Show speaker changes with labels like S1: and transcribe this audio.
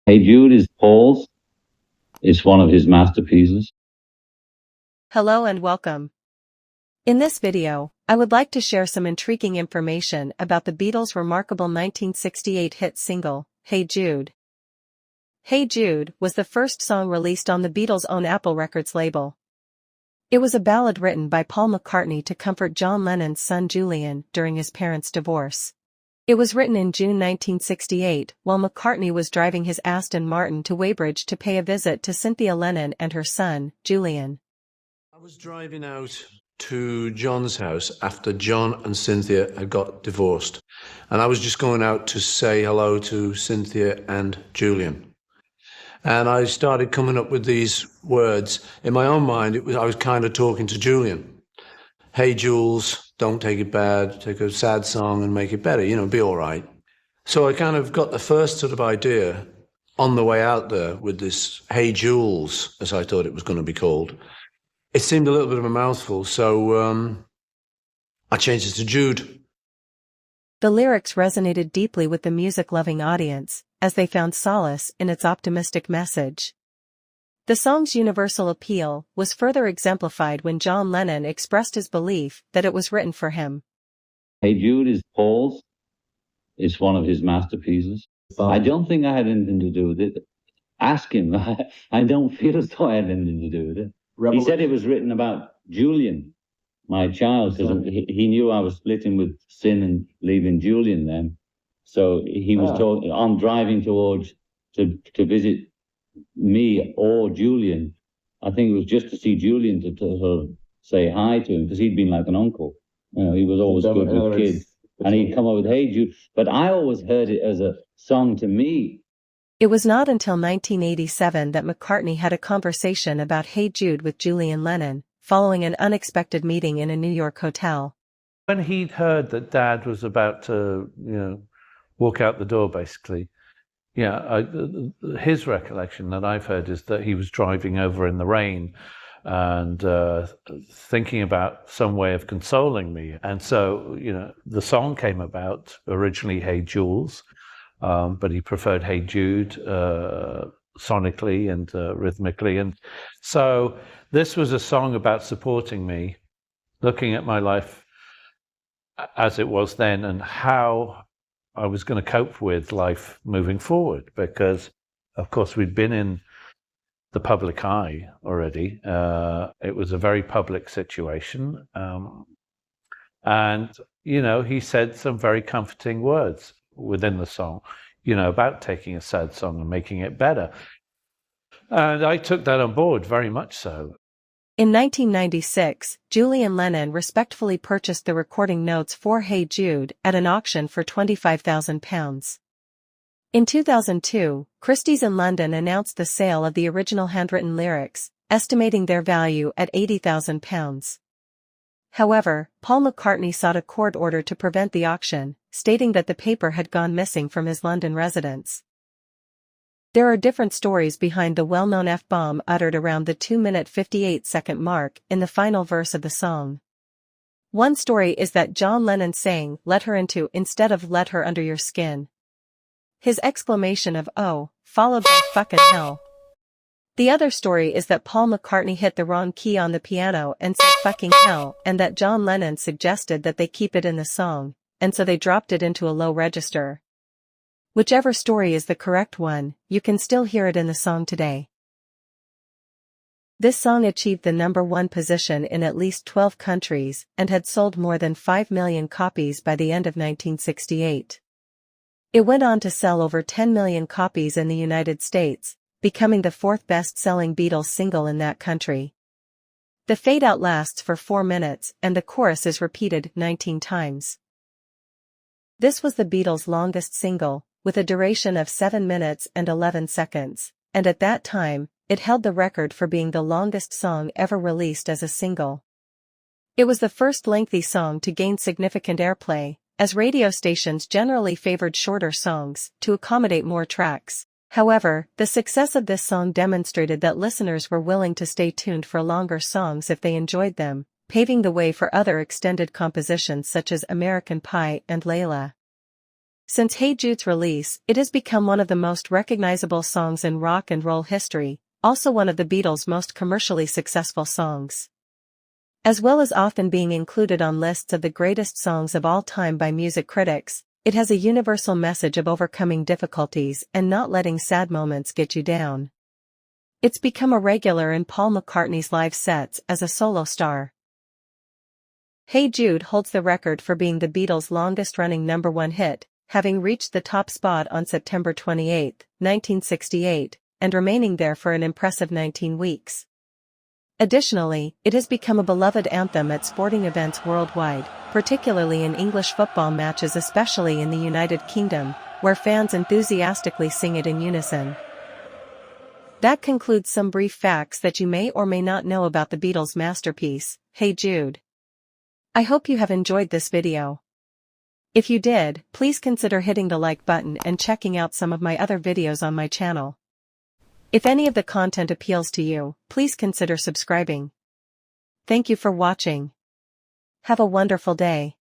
S1: Hey Jude is Paul's. It's one of his masterpieces.
S2: Hello and welcome. In this video, I would like to share some intriguing information about the Beatles' remarkable 1968 hit single, Hey Jude. Hey Jude was the first song released on the Beatles' own Apple Records label. It was a ballad written by Paul McCartney to comfort John Lennon's son Julian during his parents' divorce. It was written in June 1968 while McCartney was driving his Aston Martin to Weybridge to pay a visit to Cynthia Lennon and her son, Julian.
S3: I was driving out to John's house after John and Cynthia had got divorced. And I was just going out to say hello to Cynthia and Julian. And I started coming up with these words. In my own mind, I was kind of talking to Julian. Hey, Jules, don't take it bad. Take a sad song and make it better. Be all right. So I kind of got the first sort of idea on the way out there with this Hey, Jules, as I thought it was going to be called. It seemed a little bit of a mouthful, so I changed it to Jude.
S2: The lyrics resonated deeply with the music-loving audience, as they found solace in its optimistic message. The song's universal appeal was further exemplified when John Lennon expressed his belief that it was written for him.
S1: Hey Jude is Paul's. It's one of his masterpieces. I don't think I had anything to do with it. Ask him. I don't feel as though I had anything to do with it. He said it was written about Julian, my child, because he knew I was splitting with Sin and leaving Julian then. So he was talking, I'm driving towards to visit me or Julian. I think it was just to see Julian to sort of say hi to him, because he'd been like an uncle. He was always good with kids. And he'd come up with Hey Jude. But I always heard it as a song to me.
S2: It was not until 1987 that McCartney had a conversation about Hey Jude with Julian Lennon, following an unexpected meeting in a New York hotel.
S4: When he'd heard that Dad was about to, walk out the door, basically, his recollection that I've heard is that he was driving over in the rain and thinking about some way of consoling me. And so, the song came about, originally Hey Jules, but he preferred Hey Jude sonically and rhythmically. And so this was a song about supporting me, looking at my life as it was then and how I was going to cope with life moving forward. Because, of course, we'd been in the public eye already. It was a very public situation. And, he said some very comforting words within the song, about taking a sad song and making it better. And I took that on board, very much so.
S2: In 1996, Julian Lennon respectfully purchased the recording notes for Hey Jude at an auction for £25,000. In 2002, Christie's in London announced the sale of the original handwritten lyrics, estimating their value at £80,000. However, Paul McCartney sought a court order to prevent the auction, stating that the paper had gone missing from his London residence. There are different stories behind the well-known F-bomb uttered around the 2-minute 58-second mark in the final verse of the song. One story is that John Lennon sang "let her into" instead of "let her under your skin." His exclamation of "oh," followed by "fucking hell." The other story is that Paul McCartney hit the wrong key on the piano and said "fucking hell," and that John Lennon suggested that they keep it in the song, and so they dropped it into a low register. Whichever story is the correct one, you can still hear it in the song today. This song achieved the #1 position in at least 12 countries and had sold more than 5 million copies by the end of 1968. It went on to sell over 10 million copies in the United States, becoming the 4th best-selling Beatles single in that country. The fade-out lasts for 4 minutes and the chorus is repeated 19 times. This was the Beatles' longest single, with a duration of 7 minutes and 11 seconds, and at that time, it held the record for being the longest song ever released as a single. It was the first lengthy song to gain significant airplay, as radio stations generally favored shorter songs to accommodate more tracks. However, the success of this song demonstrated that listeners were willing to stay tuned for longer songs if they enjoyed them, paving the way for other extended compositions such as American Pie and Layla. Since Hey Jude's release, it has become one of the most recognizable songs in rock and roll history, also one of the Beatles' most commercially successful songs. As well as often being included on lists of the greatest songs of all time by music critics, it has a universal message of overcoming difficulties and not letting sad moments get you down. It's become a regular in Paul McCartney's live sets as a solo star. Hey Jude holds the record for being the Beatles' longest-running #1 hit, having reached the top spot on September 28, 1968, and remaining there for an impressive 19 weeks. Additionally, it has become a beloved anthem at sporting events worldwide, particularly in English football matches, especially in the United Kingdom, where fans enthusiastically sing it in unison. That concludes some brief facts that you may or may not know about the Beatles' masterpiece, Hey Jude. I hope you have enjoyed this video. If you did, please consider hitting the like button and checking out some of my other videos on my channel. If any of the content appeals to you, please consider subscribing. Thank you for watching. Have a wonderful day.